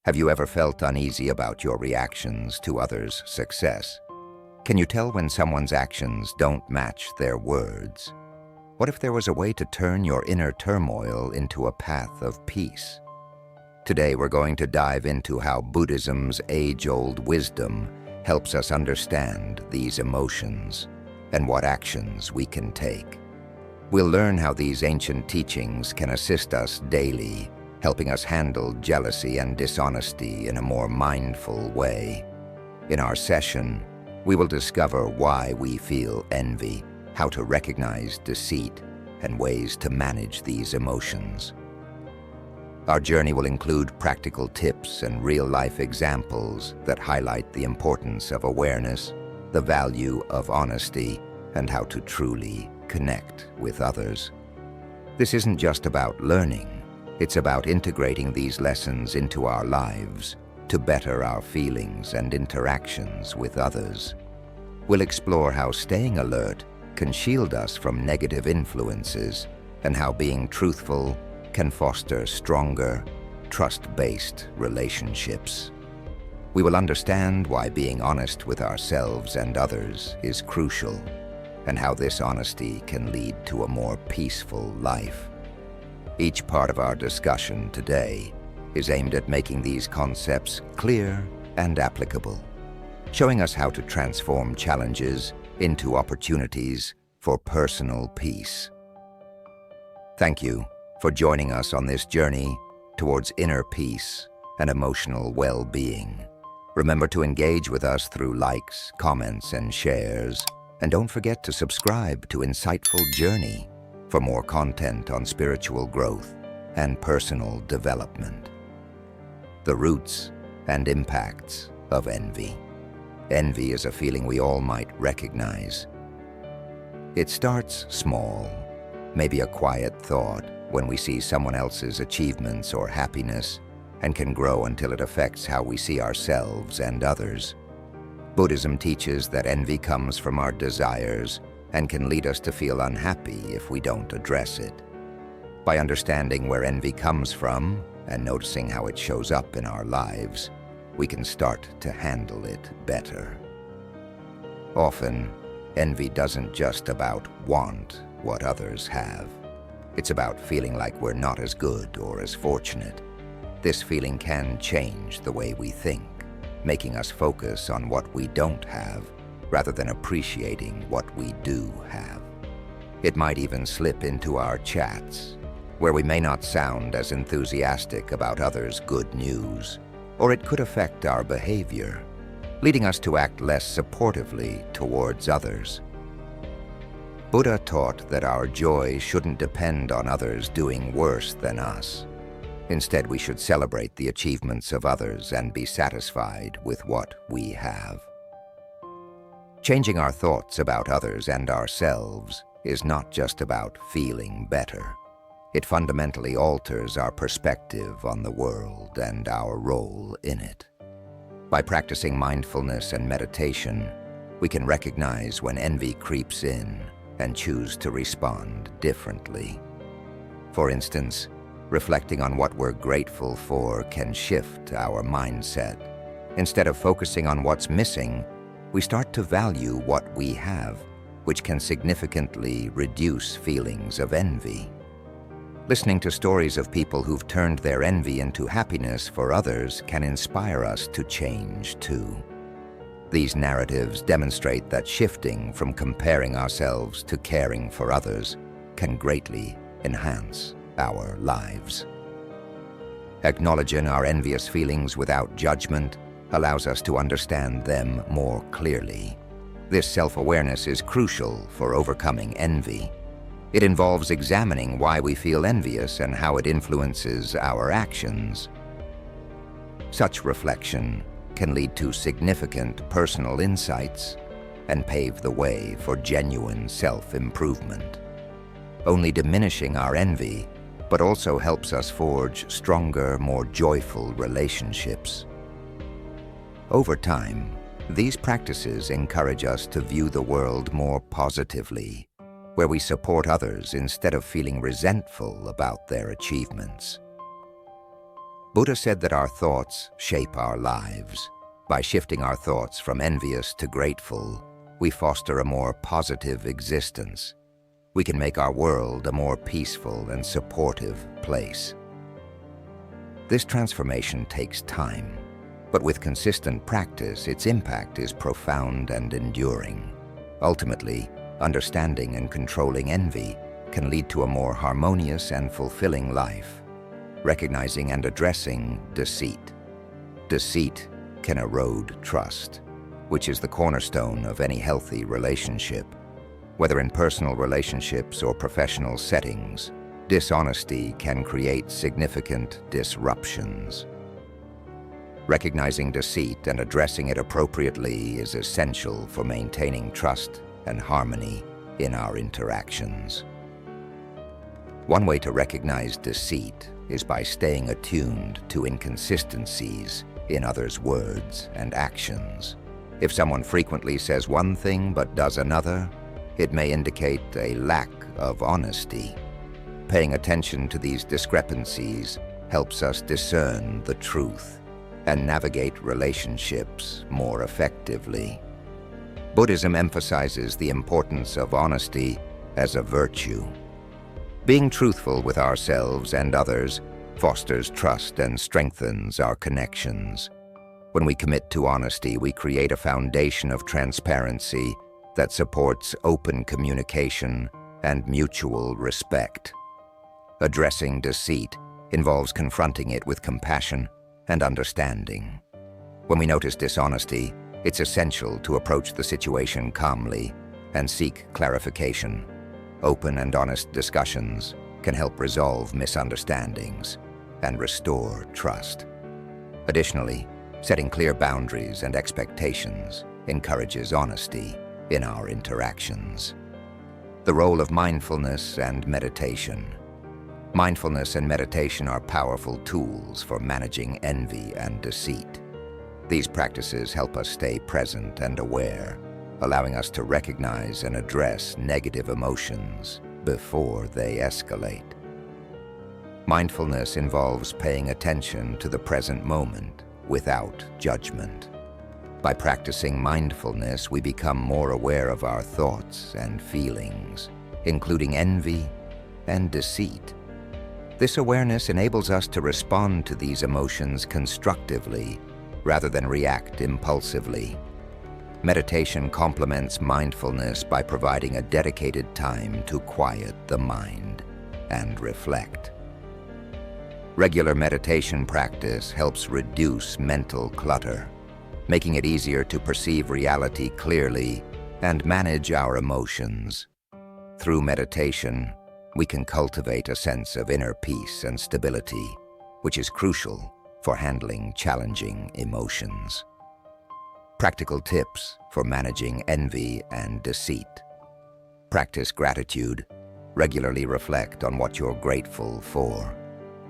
Have you ever felt uneasy about your reactions to others' success? Can you tell when someone's actions don't match their words? What if there was a way to turn your inner turmoil into a path of peace? Today we're going to dive into how Buddhism's age-old wisdom helps us understand these emotions and what actions we can take. We'll learn how these ancient teachings can assist us daily, helping us handle jealousy and dishonesty in a more mindful way. In our session, we will discover why we feel envy, how to recognize deceit, and ways to manage these emotions. Our journey will include practical tips and real-life examples that highlight the importance of awareness, the value of honesty, and how to truly connect with others. This isn't just about learning. It's about integrating these lessons into our lives to better our feelings and interactions with others. We'll explore how staying alert can shield us from negative influences and how being truthful can foster stronger, trust-based relationships. We will understand why being honest with ourselves and others is crucial, and how this honesty can lead to a more peaceful life. Each part of our discussion today is aimed at making these concepts clear and applicable, showing us how to transform challenges into opportunities for personal peace. Thank you for joining us on this journey towards inner peace and emotional well-being. Remember to engage with us through likes, comments, and shares, and don't forget to subscribe to Insightful Journey for more content on spiritual growth and personal development. The roots and impacts of envy. Envy is a feeling we all might recognize. It starts small, maybe a quiet thought when we see someone else's achievements or happiness, and can grow until it affects how we see ourselves and others. Buddhism teaches that envy comes from our desires and can lead us to feel unhappy if we don't address it. By understanding where envy comes from and noticing how it shows up in our lives, we can start to handle it better. Often, envy doesn't just about want what others have. It's about feeling like we're not as good or as fortunate. This feeling can change the way we think, making us focus on what we don't have rather than appreciating what we do have. It might even slip into our chats, where we may not sound as enthusiastic about others' good news, or it could affect our behavior, leading us to act less supportively towards others. Buddha taught that our joy shouldn't depend on others doing worse than us. Instead, we should celebrate the achievements of others and be satisfied with what we have. Changing our thoughts about others and ourselves is not just about feeling better. It fundamentally alters our perspective on the world and our role in it. By practicing mindfulness and meditation, we can recognize when envy creeps in and choose to respond differently. For instance, reflecting on what we're grateful for can shift our mindset. Instead of focusing on what's missing, we start to value what we have, which can significantly reduce feelings of envy. Listening to stories of people who've turned their envy into happiness for others can inspire us to change too. These narratives demonstrate that shifting from comparing ourselves to caring for others can greatly enhance our lives. Acknowledging our envious feelings without judgment allows us to understand them more clearly. This self-awareness is crucial for overcoming envy. It involves examining why we feel envious and how it influences our actions. Such reflection can lead to significant personal insights and pave the way for genuine self-improvement. Only diminishing our envy, but also helps us forge stronger, more joyful relationships. Over time, these practices encourage us to view the world more positively, where we support others instead of feeling resentful about their achievements. Buddha said that our thoughts shape our lives. By shifting our thoughts from envious to grateful, we foster a more positive existence. We can make our world a more peaceful and supportive place. This transformation takes time, but with consistent practice, its impact is profound and enduring. Ultimately, understanding and controlling envy can lead to a more harmonious and fulfilling life. Recognizing and addressing deceit. Deceit can erode trust, which is the cornerstone of any healthy relationship. Whether in personal relationships or professional settings, dishonesty can create significant disruptions. Recognizing deceit and addressing it appropriately is essential for maintaining trust and harmony in our interactions. One way to recognize deceit is by staying attuned to inconsistencies in others' words and actions. If someone frequently says one thing but does another, it may indicate a lack of honesty. Paying attention to these discrepancies helps us discern the truth and navigate relationships more effectively. Buddhism emphasizes the importance of honesty as a virtue. Being truthful with ourselves and others fosters trust and strengthens our connections. When we commit to honesty, we create a foundation of transparency that supports open communication and mutual respect. Addressing deceit involves confronting it with compassion and understanding. When we notice dishonesty, it's essential to approach the situation calmly and seek clarification. Open and honest discussions can help resolve misunderstandings and restore trust. Additionally, setting clear boundaries and expectations encourages honesty in our interactions. The role of mindfulness and meditation. Mindfulness and meditation are powerful tools for managing envy and deceit. These practices help us stay present and aware, allowing us to recognize and address negative emotions before they escalate. Mindfulness involves paying attention to the present moment without judgment. By practicing mindfulness, we become more aware of our thoughts and feelings, including envy and deceit. This awareness enables us to respond to these emotions constructively rather than react impulsively. Meditation complements mindfulness by providing a dedicated time to quiet the mind and reflect. Regular meditation practice helps reduce mental clutter, making it easier to perceive reality clearly and manage our emotions. Through meditation, we can cultivate a sense of inner peace and stability, which is crucial for handling challenging emotions. Practical tips for managing envy and deceit. Practice gratitude. Regularly reflect on what you're grateful for.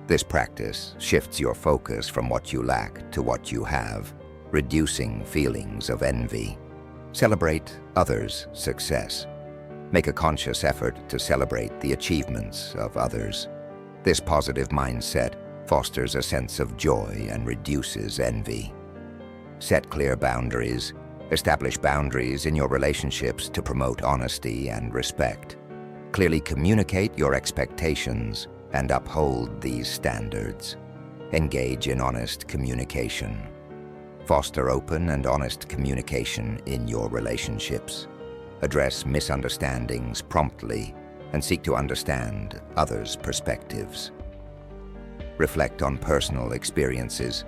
This practice shifts your focus from what you lack to what you have, reducing feelings of envy. Celebrate others' success. Make a conscious effort to celebrate the achievements of others. This positive mindset fosters a sense of joy and reduces envy. Set clear boundaries. Establish boundaries in your relationships to promote honesty and respect. Clearly communicate your expectations and uphold these standards. Engage in honest communication. Foster open and honest communication in your relationships. Address misunderstandings promptly and seek to understand others' perspectives. Reflect on personal experiences.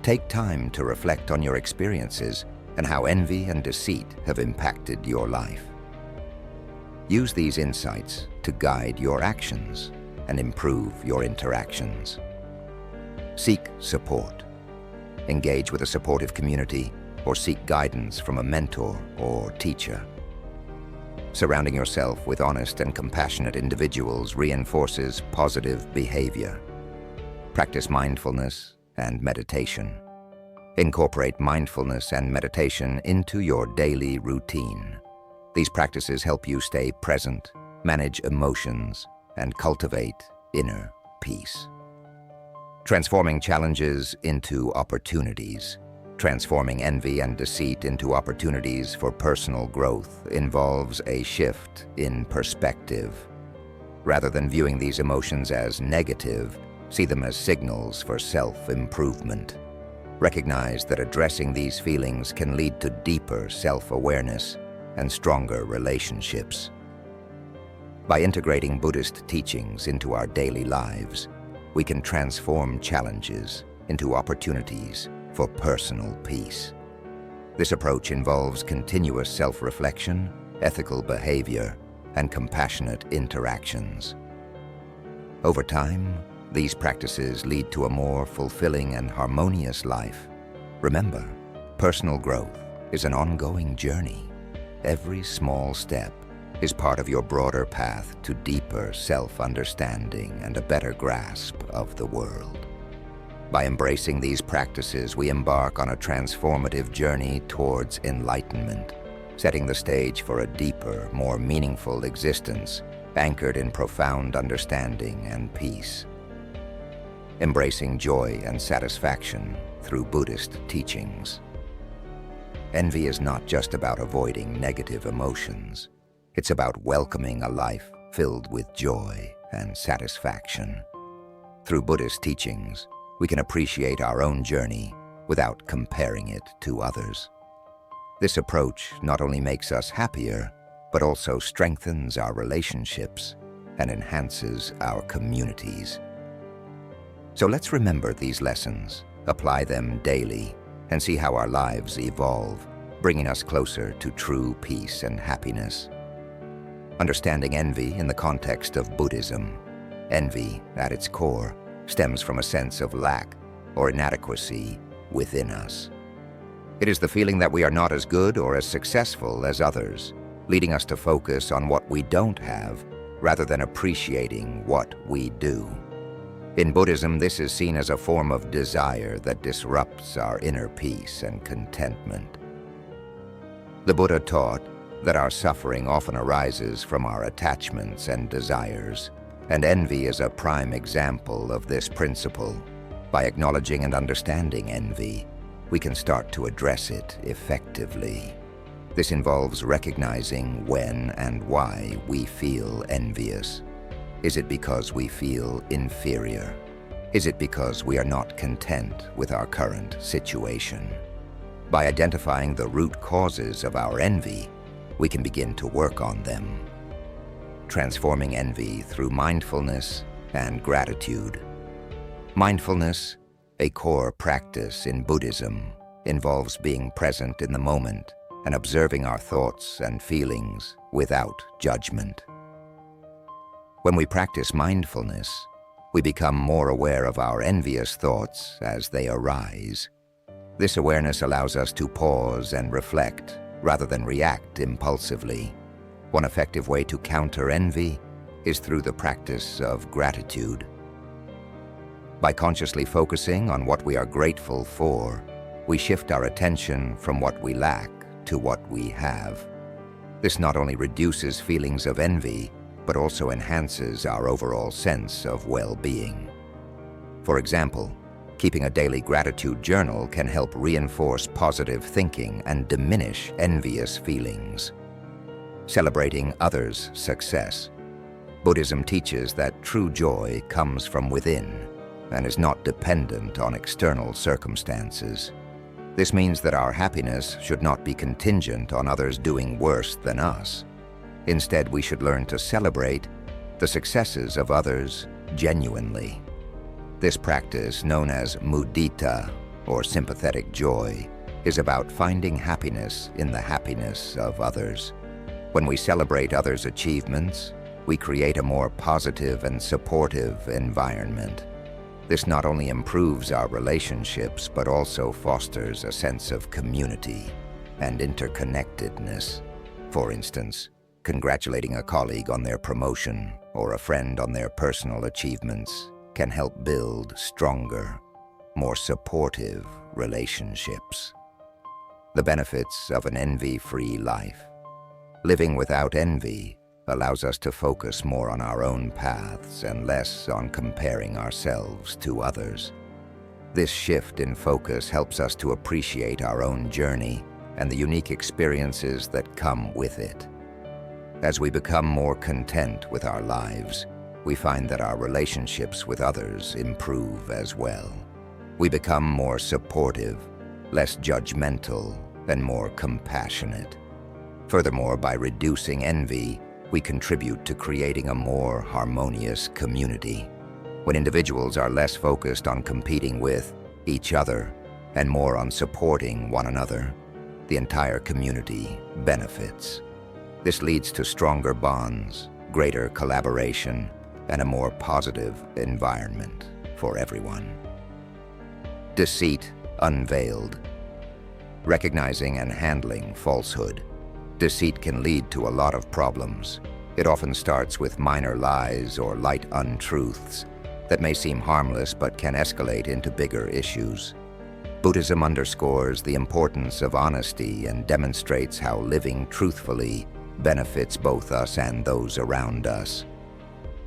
Take time to reflect on your experiences and how envy and deceit have impacted your life. Use these insights to guide your actions and improve your interactions. Seek support. Engage with a supportive community or seek guidance from a mentor or teacher. Surrounding yourself with honest and compassionate individuals reinforces positive behavior. Practice mindfulness and meditation. Incorporate mindfulness and meditation into your daily routine. These practices help you stay present, manage emotions, and cultivate inner peace. Transforming challenges into opportunities. Transforming envy and deceit into opportunities for personal growth involves a shift in perspective. Rather than viewing these emotions as negative, see them as signals for self-improvement. Recognize that addressing these feelings can lead to deeper self-awareness and stronger relationships. By integrating Buddhist teachings into our daily lives, we can transform challenges into opportunities for personal peace. This approach involves continuous self-reflection, ethical behavior, and compassionate interactions. Over time, these practices lead to a more fulfilling and harmonious life. Remember, personal growth is an ongoing journey. Every small step is part of your broader path to deeper self-understanding and a better grasp of the world. By embracing these practices, we embark on a transformative journey towards enlightenment, setting the stage for a deeper, more meaningful existence, anchored in profound understanding and peace. Embracing joy and satisfaction through Buddhist teachings. Envy is not just about avoiding negative emotions. It's about welcoming a life filled with joy and satisfaction. Through Buddhist teachings, we can appreciate our own journey without comparing it to others. This approach not only makes us happier, but also strengthens our relationships and enhances our communities. So let's remember these lessons, apply them daily, and see how our lives evolve, bringing us closer to true peace and happiness. Understanding envy in the context of Buddhism. Envy, at its core, stems from a sense of lack or inadequacy within us. It is the feeling that we are not as good or as successful as others, leading us to focus on what we don't have rather than appreciating what we do. In Buddhism, this is seen as a form of desire that disrupts our inner peace and contentment. The Buddha taught that our suffering often arises from our attachments and desires, and envy is a prime example of this principle. By acknowledging and understanding envy, we can start to address it effectively. This involves recognizing when and why we feel envious. Is it because we feel inferior? Is it because we are not content with our current situation? By identifying the root causes of our envy, we can begin to work on them. Transforming envy through mindfulness and gratitude. Mindfulness, a core practice in Buddhism, involves being present in the moment and observing our thoughts and feelings without judgment. When we practice mindfulness, we become more aware of our envious thoughts as they arise. This awareness allows us to pause and reflect rather than react impulsively. One effective way to counter envy is through the practice of gratitude. By consciously focusing on what we are grateful for, we shift our attention from what we lack to what we have. This not only reduces feelings of envy, but also enhances our overall sense of well-being. For example, keeping a daily gratitude journal can help reinforce positive thinking and diminish envious feelings. Celebrating others' success. Buddhism teaches that true joy comes from within and is not dependent on external circumstances. This means that our happiness should not be contingent on others doing worse than us. Instead, we should learn to celebrate the successes of others genuinely. This practice, known as mudita, or sympathetic joy, is about finding happiness in the happiness of others. When we celebrate others' achievements, we create a more positive and supportive environment. This not only improves our relationships, but also fosters a sense of community and interconnectedness. For instance, congratulating a colleague on their promotion or a friend on their personal achievements can help build stronger, more supportive relationships. The benefits of an envy-free life. Living without envy allows us to focus more on our own paths and less on comparing ourselves to others. This shift in focus helps us to appreciate our own journey and the unique experiences that come with it. As we become more content with our lives, we find that our relationships with others improve as well. We become more supportive, less judgmental, and more compassionate. Furthermore, by reducing envy, we contribute to creating a more harmonious community. When individuals are less focused on competing with each other and more on supporting one another, the entire community benefits. This leads to stronger bonds, greater collaboration, and a more positive environment for everyone. Deceit unveiled. Recognizing and handling falsehood. Deceit can lead to a lot of problems. It often starts with minor lies or light untruths that may seem harmless but can escalate into bigger issues. Buddhism underscores the importance of honesty and demonstrates how living truthfully benefits both us and those around us.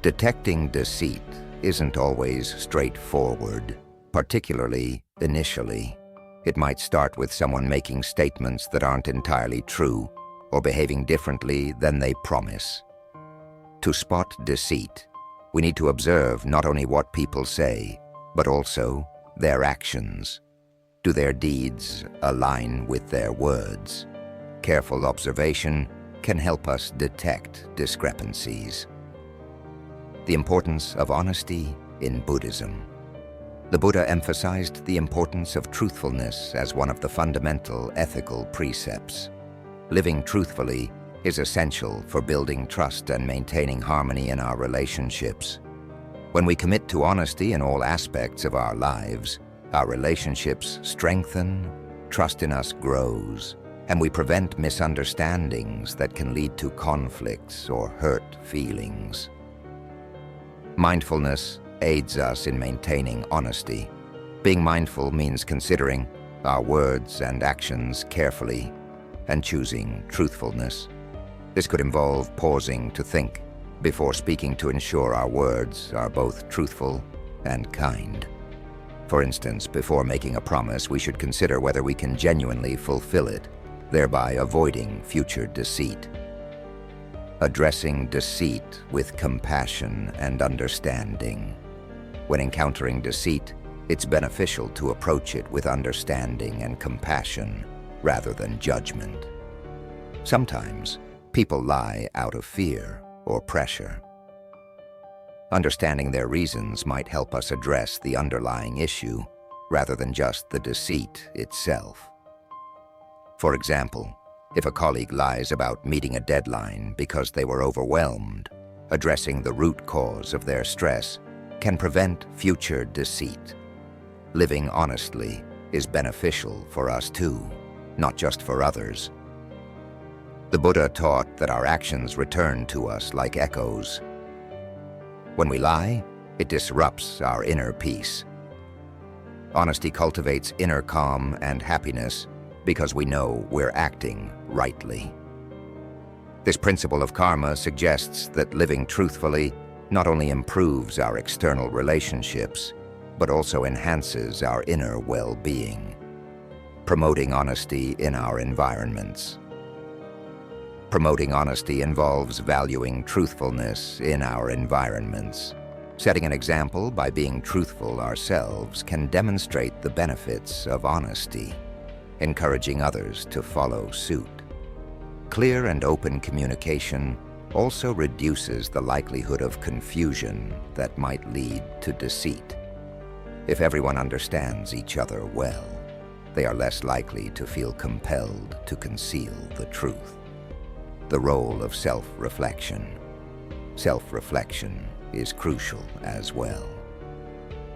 Detecting deceit isn't always straightforward, particularly initially. It might start with someone making statements that aren't entirely true or behaving differently than they promise. To spot deceit, we need to observe not only what people say, but also their actions. Do their deeds align with their words? Careful observation can help us detect discrepancies. The importance of honesty in Buddhism. The Buddha emphasized the importance of truthfulness as one of the fundamental ethical precepts. Living truthfully is essential for building trust and maintaining harmony in our relationships. When we commit to honesty in all aspects of our lives, our relationships strengthen, trust in us grows, and we prevent misunderstandings that can lead to conflicts or hurt feelings. Mindfulness aids us in maintaining honesty. Being mindful means considering our words and actions carefully and choosing truthfulness. This could involve pausing to think before speaking to ensure our words are both truthful and kind. For instance, before making a promise, we should consider whether we can genuinely fulfill it, thereby avoiding future deceit. Addressing deceit with compassion and understanding. When encountering deceit, it's beneficial to approach it with understanding and compassion rather than judgment. Sometimes, people lie out of fear or pressure. Understanding their reasons might help us address the underlying issue rather than just the deceit itself. For example, if a colleague lies about meeting a deadline because they were overwhelmed, addressing the root cause of their stress can prevent future deceit. Living honestly is beneficial for us too, not just for others. The Buddha taught that our actions return to us like echoes. When we lie, it disrupts our inner peace. Honesty cultivates inner calm and happiness because we know we're acting rightly. This principle of karma suggests that living truthfully not only improves our external relationships, but also enhances our inner well-being. Promoting honesty in our environments. Promoting honesty involves valuing truthfulness in our environments. Setting an example by being truthful ourselves can demonstrate the benefits of honesty, encouraging others to follow suit. Clear and open communication also reduces the likelihood of confusion that might lead to deceit. If everyone understands each other well, they are less likely to feel compelled to conceal the truth. The role of self-reflection. Self-reflection is crucial as well.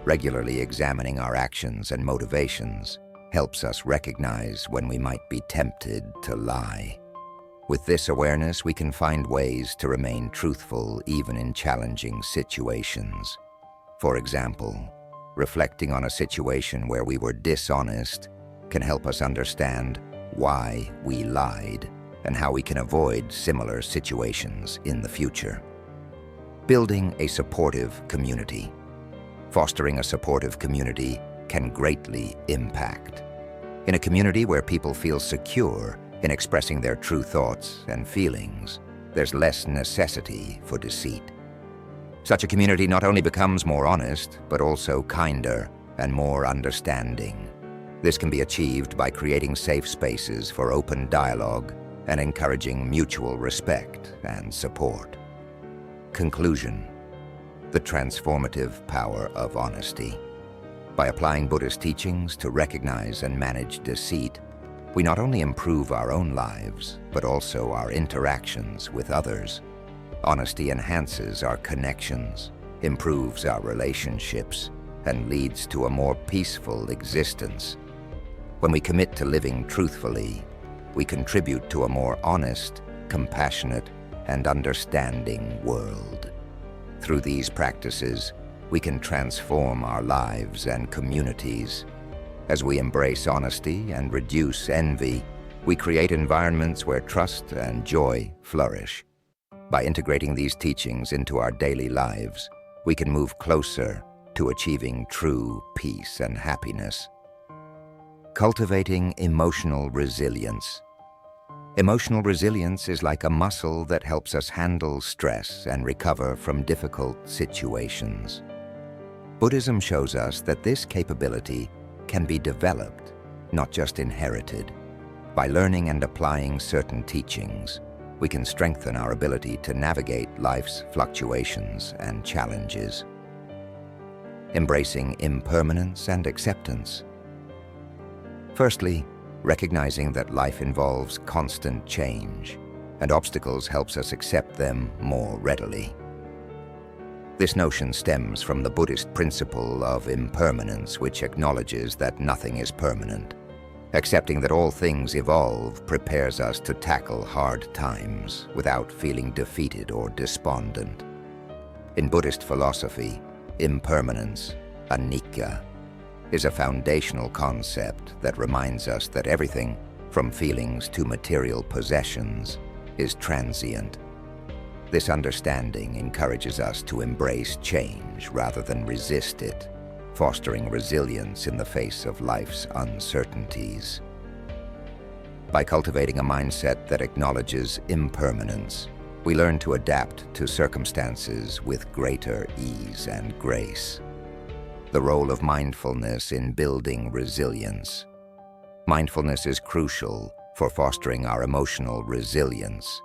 Regularly examining our actions and motivations helps us recognize when we might be tempted to lie. With this awareness, we can find ways to remain truthful even in challenging situations. For example, reflecting on a situation where we were dishonest can help us understand why we lied and how we can avoid similar situations in the future. Building a supportive community. Fostering a supportive community can greatly impact. In a community where people feel secure in expressing their true thoughts and feelings, there's less necessity for deceit. Such a community not only becomes more honest, but also kinder and more understanding. This can be achieved by creating safe spaces for open dialogue and encouraging mutual respect and support. Conclusion: the transformative power of honesty. By applying Buddhist teachings to recognize and manage deceit, we not only improve our own lives, but also our interactions with others. Honesty enhances our connections, improves our relationships, and leads to a more peaceful existence. When we commit to living truthfully, we contribute to a more honest, compassionate, and understanding world. Through these practices, we can transform our lives and communities. As we embrace honesty and reduce envy, we create environments where trust and joy flourish. By integrating these teachings into our daily lives, we can move closer to achieving true peace and happiness. Cultivating emotional resilience. Emotional resilience is like a muscle that helps us handle stress and recover from difficult situations. Buddhism shows us that this capability can be developed, not just inherited. By learning and applying certain teachings, we can strengthen our ability to navigate life's fluctuations and challenges. Embracing impermanence and acceptance. Firstly, recognizing that life involves constant change, and obstacles helps us accept them more readily. This notion stems from the Buddhist principle of impermanence, which acknowledges that nothing is permanent. Accepting that all things evolve prepares us to tackle hard times without feeling defeated or despondent. In Buddhist philosophy, impermanence, anicca, is a foundational concept that reminds us that everything, from feelings to material possessions, is transient. This understanding encourages us to embrace change rather than resist it, fostering resilience in the face of life's uncertainties. By cultivating a mindset that acknowledges impermanence, we learn to adapt to circumstances with greater ease and grace. The role of mindfulness in building resilience. Mindfulness is crucial for fostering our emotional resilience.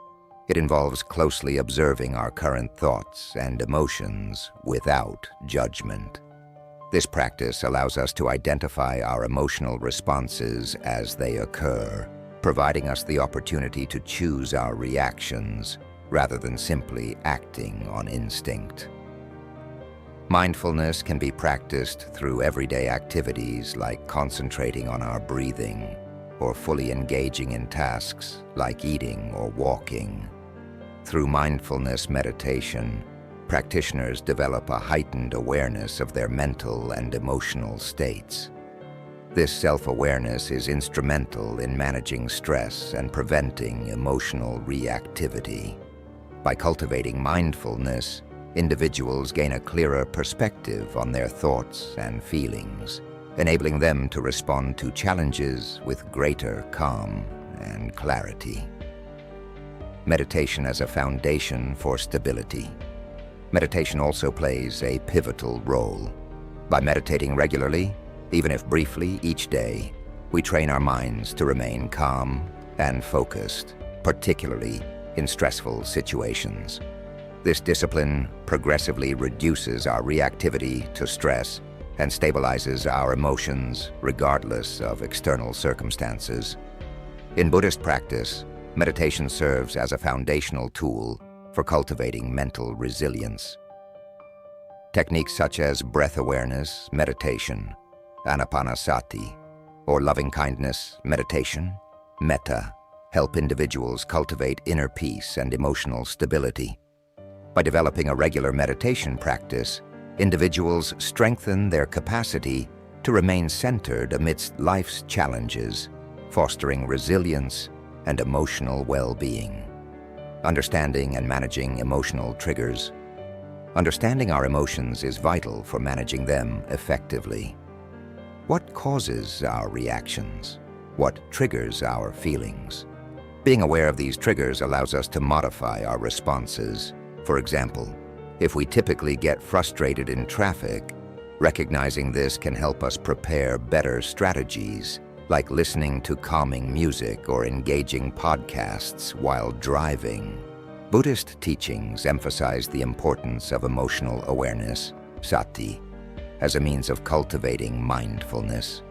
It involves closely observing our current thoughts and emotions without judgment. This practice allows us to identify our emotional responses as they occur, providing us the opportunity to choose our reactions rather than simply acting on instinct. Mindfulness can be practiced through everyday activities like concentrating on our breathing, or fully engaging in tasks like eating or walking. Through mindfulness meditation, practitioners develop a heightened awareness of their mental and emotional states. This self-awareness is instrumental in managing stress and preventing emotional reactivity. By cultivating mindfulness, individuals gain a clearer perspective on their thoughts and feelings, enabling them to respond to challenges with greater calm and clarity. Meditation as a foundation for stability. Meditation also plays a pivotal role. By meditating regularly, even if briefly each day, we train our minds to remain calm and focused, particularly in stressful situations. This discipline progressively reduces our reactivity to stress and stabilizes our emotions regardless of external circumstances. In Buddhist practice, meditation serves as a foundational tool for cultivating mental resilience. Techniques such as breath awareness meditation, anapanasati, or loving-kindness meditation, metta, help individuals cultivate inner peace and emotional stability. By developing a regular meditation practice, individuals strengthen their capacity to remain centered amidst life's challenges, fostering resilience and emotional well-being. Understanding and managing emotional triggers. Understanding our emotions is vital for managing them effectively. What causes our reactions? What triggers our feelings? Being aware of these triggers allows us to modify our responses. For example, if we typically get frustrated in traffic, recognizing this can help us prepare better strategies, like listening to calming music or engaging podcasts while driving. Buddhist teachings emphasize the importance of emotional awareness, sati, as a means of cultivating mindfulness.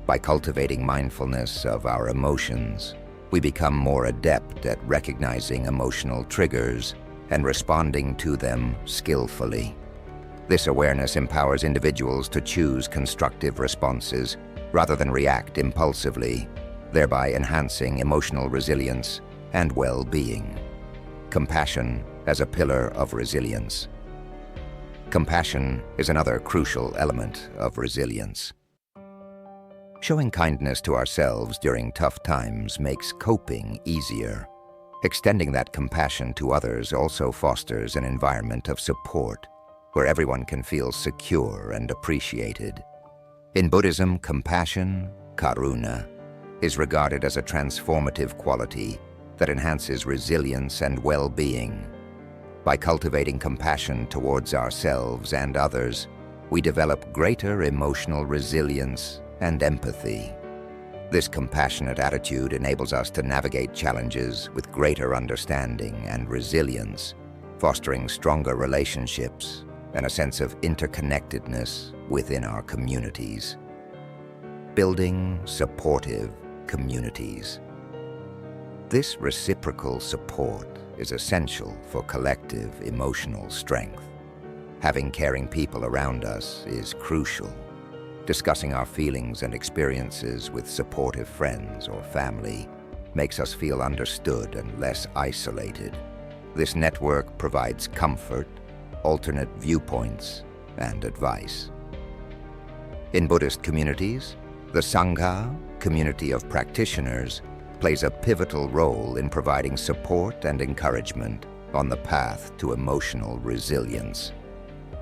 By cultivating mindfulness of our emotions, we become more adept at recognizing emotional triggers and responding to them skillfully. This awareness empowers individuals to choose constructive responses rather than react impulsively, thereby enhancing emotional resilience and well-being. Compassion as a pillar of resilience. Compassion is another crucial element of resilience. Showing kindness to ourselves during tough times makes coping easier. Extending that compassion to others also fosters an environment of support where everyone can feel secure and appreciated. In Buddhism, compassion, karuna, is regarded as a transformative quality that enhances resilience and well-being. By cultivating compassion towards ourselves and others, we develop greater emotional resilience and empathy. This compassionate attitude enables us to navigate challenges with greater understanding and resilience, fostering stronger relationships and a sense of interconnectedness within our communities. Building supportive communities. This reciprocal support is essential for collective emotional strength. Having caring people around us is crucial. Discussing our feelings and experiences with supportive friends or family makes us feel understood and less isolated. This network provides comfort, alternate viewpoints, and advice. In Buddhist communities, the Sangha, community of practitioners, plays a pivotal role in providing support and encouragement on the path to emotional resilience.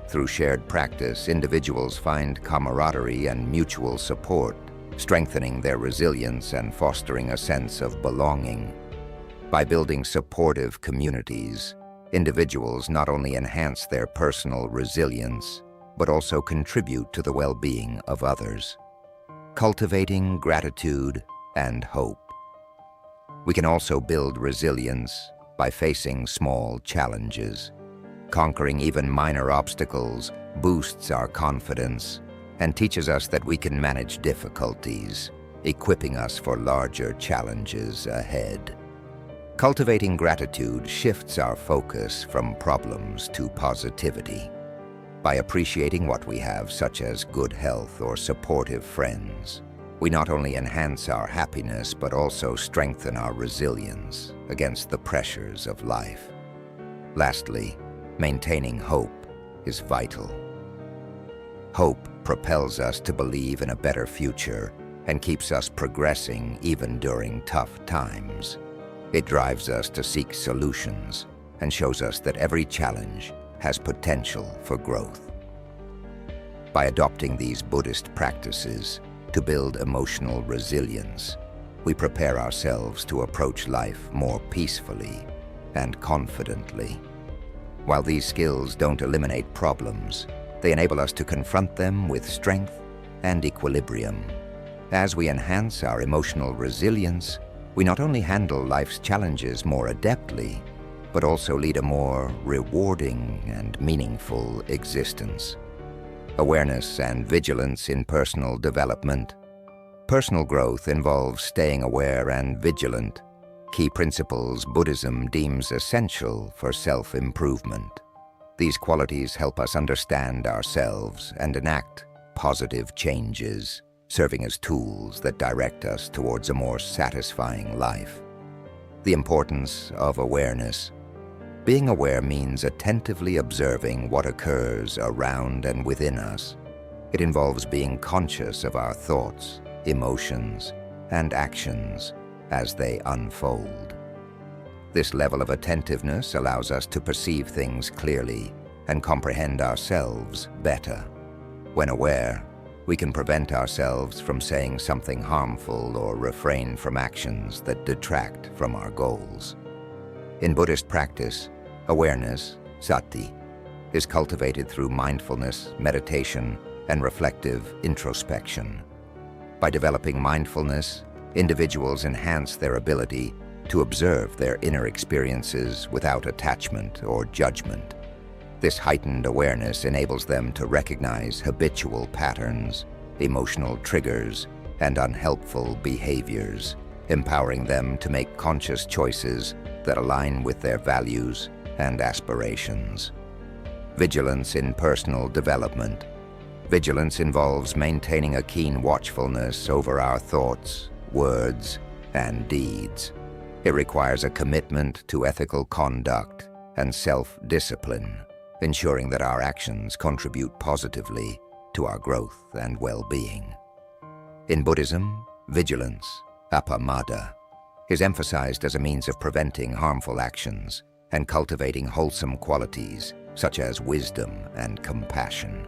Through shared practice, individuals find camaraderie and mutual support, strengthening their resilience and fostering a sense of belonging. By building supportive communities, individuals not only enhance their personal resilience, but also contribute to the well-being of others. Cultivating gratitude and hope. We can also build resilience by facing small challenges. Conquering even minor obstacles boosts our confidence and teaches us that we can manage difficulties, equipping us for larger challenges ahead. Cultivating gratitude shifts our focus from problems to positivity. By appreciating what we have, such as good health or supportive friends, we not only enhance our happiness but also strengthen our resilience against the pressures of life. Lastly, maintaining hope is vital. Hope propels us to believe in a better future and keeps us progressing even during tough times. It drives us to seek solutions and shows us that every challenge has potential for growth. By adopting these Buddhist practices to build emotional resilience, we prepare ourselves to approach life more peacefully and confidently. While these skills don't eliminate problems, they enable us to confront them with strength and equilibrium. As we enhance our emotional resilience, we not only handle life's challenges more adeptly, but also lead a more rewarding and meaningful existence. Awareness and vigilance in personal development. Personal growth involves staying aware and vigilant, key principles Buddhism deems essential for self-improvement. These qualities help us understand ourselves and enact positive changes, serving as tools that direct us towards a more satisfying life. The importance of awareness. Being aware means attentively observing what occurs around and within us. It involves being conscious of our thoughts, emotions, and actions, as they unfold. This level of attentiveness allows us to perceive things clearly and comprehend ourselves better. When aware, we can prevent ourselves from saying something harmful or refrain from actions that detract from our goals. In Buddhist practice, awareness, sati, is cultivated through mindfulness, meditation, and reflective introspection. By developing mindfulness, individuals enhance their ability to observe their inner experiences without attachment or judgment. This heightened awareness enables them to recognize habitual patterns, emotional triggers, and unhelpful behaviors, empowering them to make conscious choices that align with their values and aspirations. Vigilance in personal development. Vigilance involves maintaining a keen watchfulness over our thoughts, words, and deeds. It requires a commitment to ethical conduct and self-discipline, ensuring that our actions contribute positively to our growth and well-being. In Buddhism, vigilance, appamada, is emphasized as a means of preventing harmful actions and cultivating wholesome qualities such as wisdom and compassion.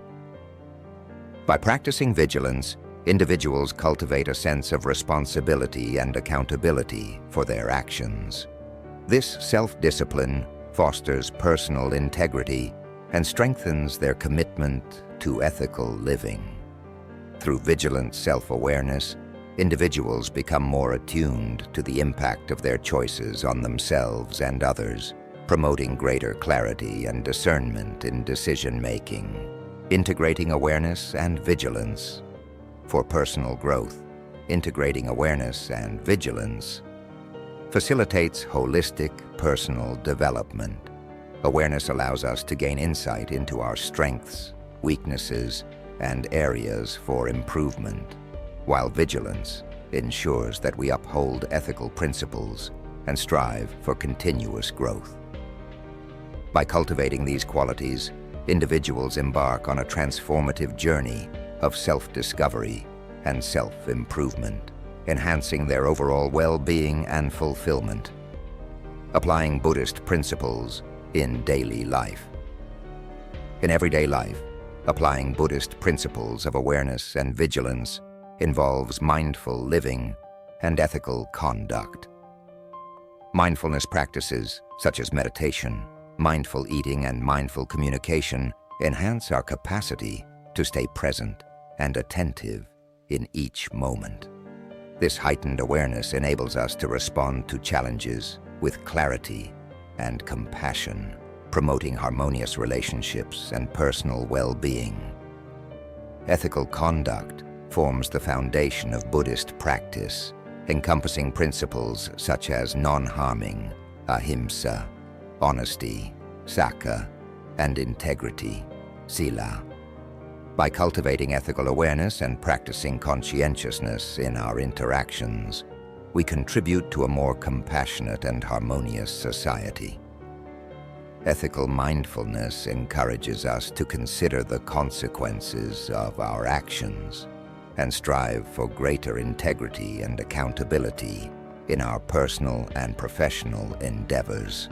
By practicing vigilance, individuals cultivate a sense of responsibility and accountability for their actions. This self-discipline fosters personal integrity and strengthens their commitment to ethical living. Through vigilant self-awareness, individuals become more attuned to the impact of their choices on themselves and others, promoting greater clarity and discernment in decision-making. Integrating awareness and vigilance. For personal growth, integrating awareness and vigilance facilitates holistic personal development. Awareness allows us to gain insight into our strengths, weaknesses, and areas for improvement, while vigilance ensures that we uphold ethical principles and strive for continuous growth. By cultivating these qualities, individuals embark on a transformative journey of self-discovery and self-improvement, enhancing their overall well-being and fulfillment. Applying Buddhist principles in daily life. In everyday life, applying Buddhist principles of awareness and vigilance involves mindful living and ethical conduct. Mindfulness practices, such as meditation, mindful eating, and mindful communication, enhance our capacity to stay present and attentive in each moment. This heightened awareness enables us to respond to challenges with clarity and compassion, promoting harmonious relationships and personal well-being. Ethical conduct forms the foundation of Buddhist practice, encompassing principles such as non-harming, ahimsa, honesty, sakha, and integrity, sila. By cultivating ethical awareness and practicing conscientiousness in our interactions, we contribute to a more compassionate and harmonious society. Ethical mindfulness encourages us to consider the consequences of our actions and strive for greater integrity and accountability in our personal and professional endeavors.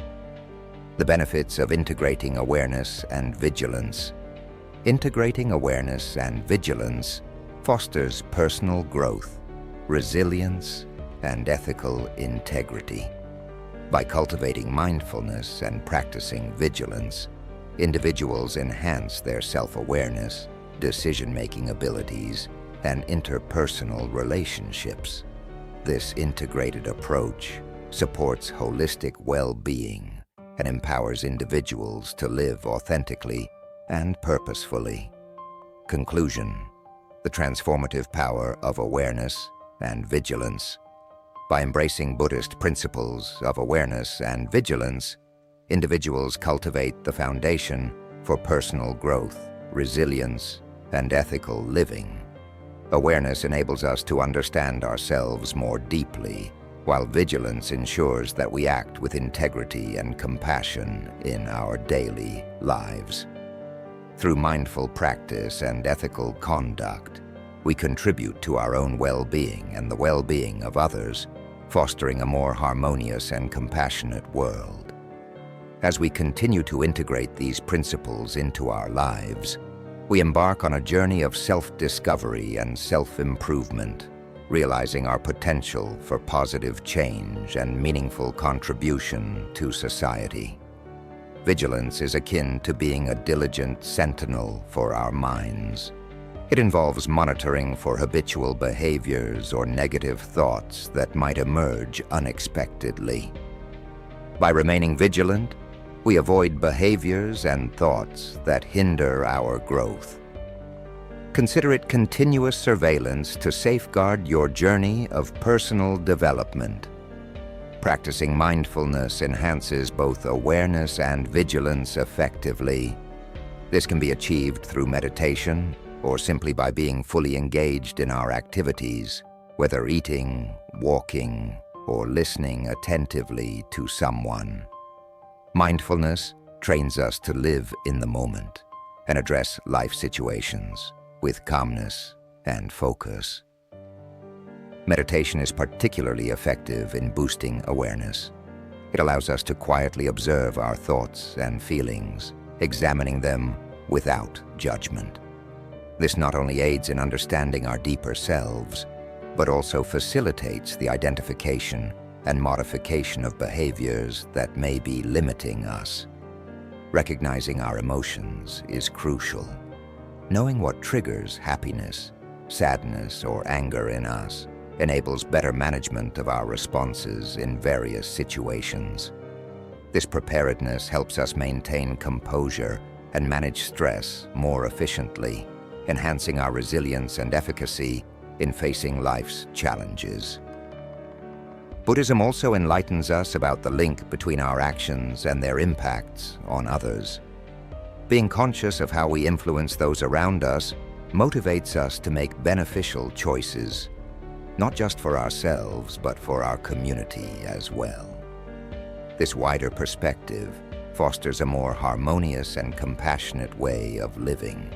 The benefits of integrating awareness and vigilance. Integrating awareness and vigilance fosters personal growth, resilience, and ethical integrity. By cultivating mindfulness and practicing vigilance, individuals enhance their self-awareness, decision-making abilities, and interpersonal relationships. This integrated approach supports holistic well-being and empowers individuals to live authentically and purposefully. Conclusion: the transformative power of awareness and vigilance. By embracing Buddhist principles of awareness and vigilance, individuals cultivate the foundation for personal growth, resilience, and ethical living. Awareness enables us to understand ourselves more deeply, while vigilance ensures that we act with integrity and compassion in our daily lives. Through mindful practice and ethical conduct, we contribute to our own well-being and the well-being of others, fostering a more harmonious and compassionate world. As we continue to integrate these principles into our lives, we embark on a journey of self-discovery and self-improvement, realizing our potential for positive change and meaningful contribution to society. Vigilance is akin to being a diligent sentinel for our minds. It involves monitoring for habitual behaviors or negative thoughts that might emerge unexpectedly. By remaining vigilant, we avoid behaviors and thoughts that hinder our growth. Consider it continuous surveillance to safeguard your journey of personal development. Practicing mindfulness enhances both awareness and vigilance effectively. This can be achieved through meditation or simply by being fully engaged in our activities, whether eating, walking, or listening attentively to someone. Mindfulness trains us to live in the moment and address life situations with calmness and focus. Meditation is particularly effective in boosting awareness. It allows us to quietly observe our thoughts and feelings, examining them without judgment. This not only aids in understanding our deeper selves, but also facilitates the identification and modification of behaviors that may be limiting us. Recognizing our emotions is crucial. Knowing what triggers happiness, sadness, or anger in us enables better management of our responses in various situations. This preparedness helps us maintain composure and manage stress more efficiently, enhancing our resilience and efficacy in facing life's challenges. Buddhism also enlightens us about the link between our actions and their impacts on others. Being conscious of how we influence those around us motivates us to make beneficial choices, not just for ourselves, but for our community as well. This wider perspective fosters a more harmonious and compassionate way of living.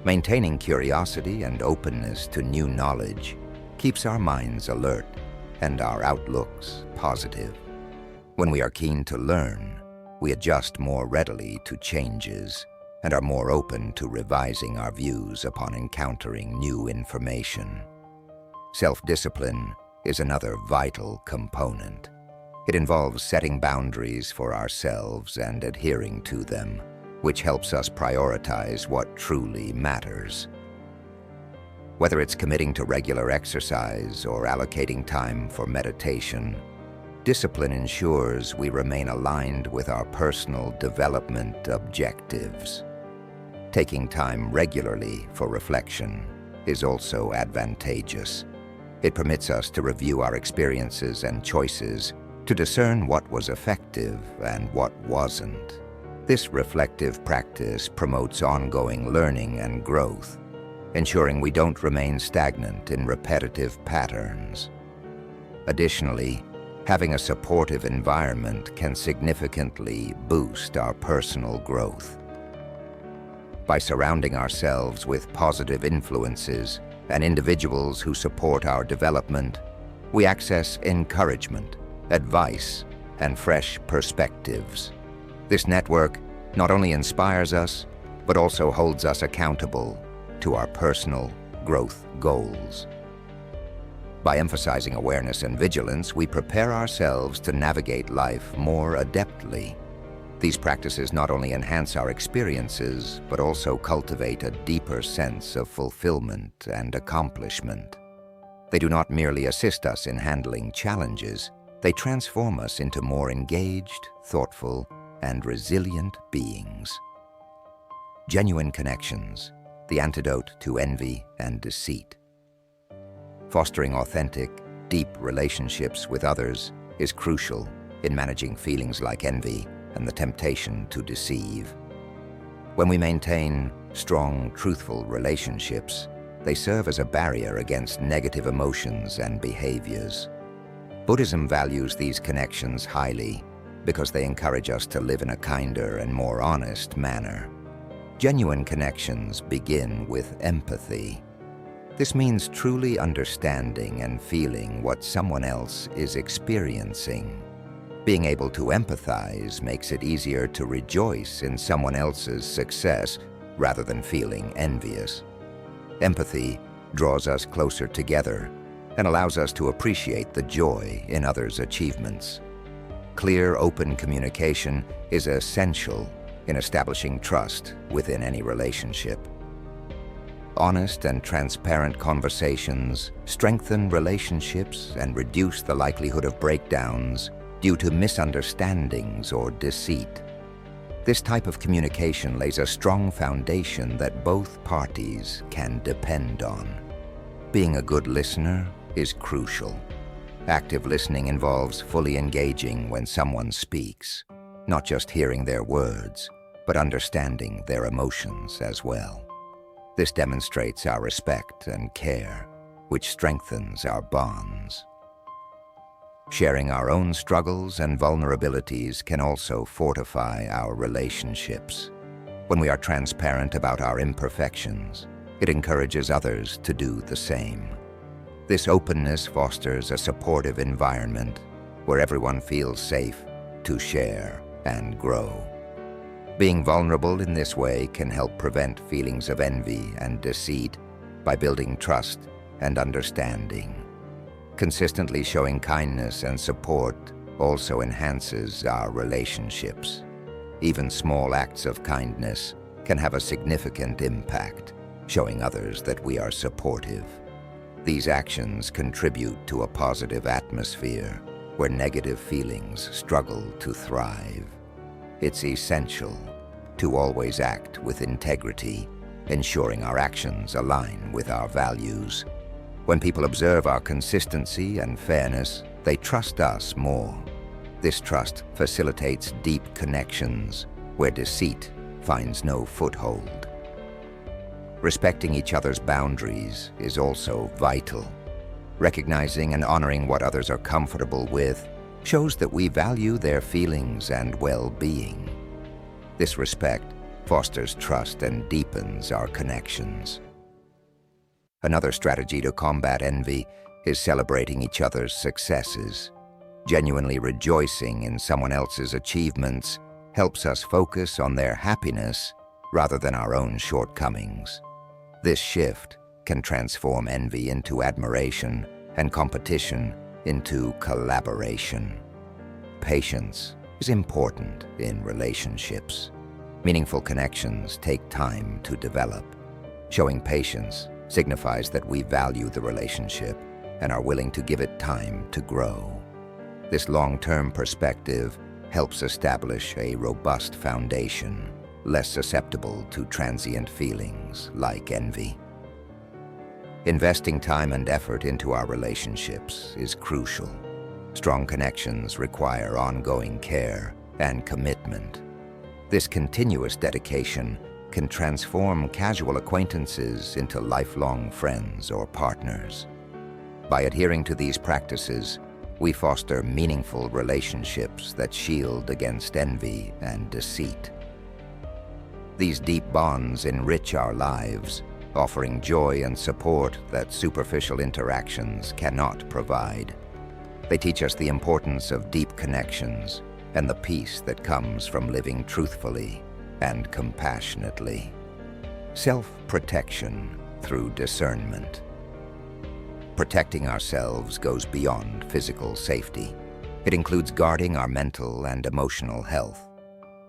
Maintaining curiosity and openness to new knowledge keeps our minds alert and our outlooks positive. When we are keen to learn, we adjust more readily to changes and are more open to revising our views upon encountering new information. Self-discipline is another vital component. It involves setting boundaries for ourselves and adhering to them, which helps us prioritize what truly matters. Whether it's committing to regular exercise or allocating time for meditation, discipline ensures we remain aligned with our personal development objectives. Taking time regularly for reflection is also advantageous. It permits us to review our experiences and choices to discern what was effective and what wasn't. This reflective practice promotes ongoing learning and growth, ensuring we don't remain stagnant in repetitive patterns. Additionally, having a supportive environment can significantly boost our personal growth. By surrounding ourselves with positive influences and individuals who support our development, we access encouragement, advice, and fresh perspectives. This network not only inspires us, but also holds us accountable to our personal growth goals. By emphasizing awareness and vigilance, we prepare ourselves to navigate life more adeptly. These practices not only enhance our experiences, but also cultivate a deeper sense of fulfillment and accomplishment. They do not merely assist us in handling challenges, they transform us into more engaged, thoughtful, and resilient beings. Genuine connections, the antidote to envy and deceit. Fostering authentic, deep relationships with others is crucial in managing feelings like envy and the temptation to deceive. When we maintain strong, truthful relationships, they serve as a barrier against negative emotions and behaviors. Buddhism values these connections highly because they encourage us to live in a kinder and more honest manner. Genuine connections begin with empathy. This means truly understanding and feeling what someone else is experiencing. Being able to empathize makes it easier to rejoice in someone else's success rather than feeling envious. Empathy draws us closer together and allows us to appreciate the joy in others' achievements. Clear, open communication is essential in establishing trust within any relationship. Honest and transparent conversations strengthen relationships and reduce the likelihood of breakdowns due to misunderstandings or deceit. This type of communication lays a strong foundation that both parties can depend on. Being a good listener is crucial. Active listening involves fully engaging when someone speaks, not just hearing their words, but understanding their emotions as well. This demonstrates our respect and care, which strengthens our bonds. Sharing our own struggles and vulnerabilities can also fortify our relationships. When we are transparent about our imperfections, it encourages others to do the same. This openness fosters a supportive environment where everyone feels safe to share and grow. Being vulnerable in this way can help prevent feelings of envy and deceit by building trust and understanding. Consistently showing kindness and support also enhances our relationships. Even small acts of kindness can have a significant impact, showing others that we are supportive. These actions contribute to a positive atmosphere where negative feelings struggle to thrive. It's essential to always act with integrity, ensuring our actions align with our values. When people observe our consistency and fairness, they trust us more. This trust facilitates deep connections where deceit finds no foothold. Respecting each other's boundaries is also vital. Recognizing and honoring what others are comfortable with shows that we value their feelings and well-being. This respect fosters trust and deepens our connections. Another strategy to combat envy is celebrating each other's successes. Genuinely rejoicing in someone else's achievements helps us focus on their happiness rather than our own shortcomings. This shift can transform envy into admiration and competition into collaboration. Patience is important in relationships. Meaningful connections take time to develop. Showing patience signifies that we value the relationship and are willing to give it time to grow. This long-term perspective helps establish a robust foundation, less susceptible to transient feelings like envy. Investing time and effort into our relationships is crucial. Strong connections require ongoing care and commitment. This continuous dedication can transform casual acquaintances into lifelong friends or partners. By adhering to these practices, we foster meaningful relationships that shield against envy and deceit. These deep bonds enrich our lives, offering joy and support that superficial interactions cannot provide. They teach us the importance of deep connections and the peace that comes from living truthfully and compassionately. Self-protection through discernment. Protecting ourselves goes beyond physical safety. It includes guarding our mental and emotional health.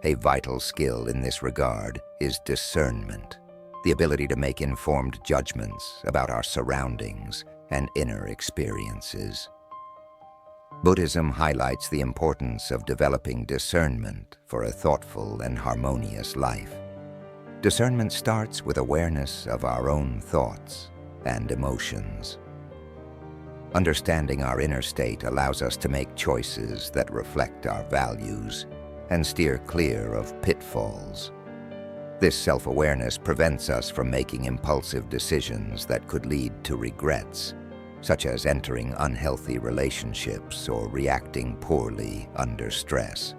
A vital skill in this regard is discernment, the ability to make informed judgments about our surroundings and inner experiences. Buddhism highlights the importance of developing discernment for a thoughtful and harmonious life. Discernment starts with awareness of our own thoughts and emotions. Understanding our inner state allows us to make choices that reflect our values and steer clear of pitfalls. This self-awareness prevents us from making impulsive decisions that could lead to regrets, such as entering unhealthy relationships or reacting poorly under stress.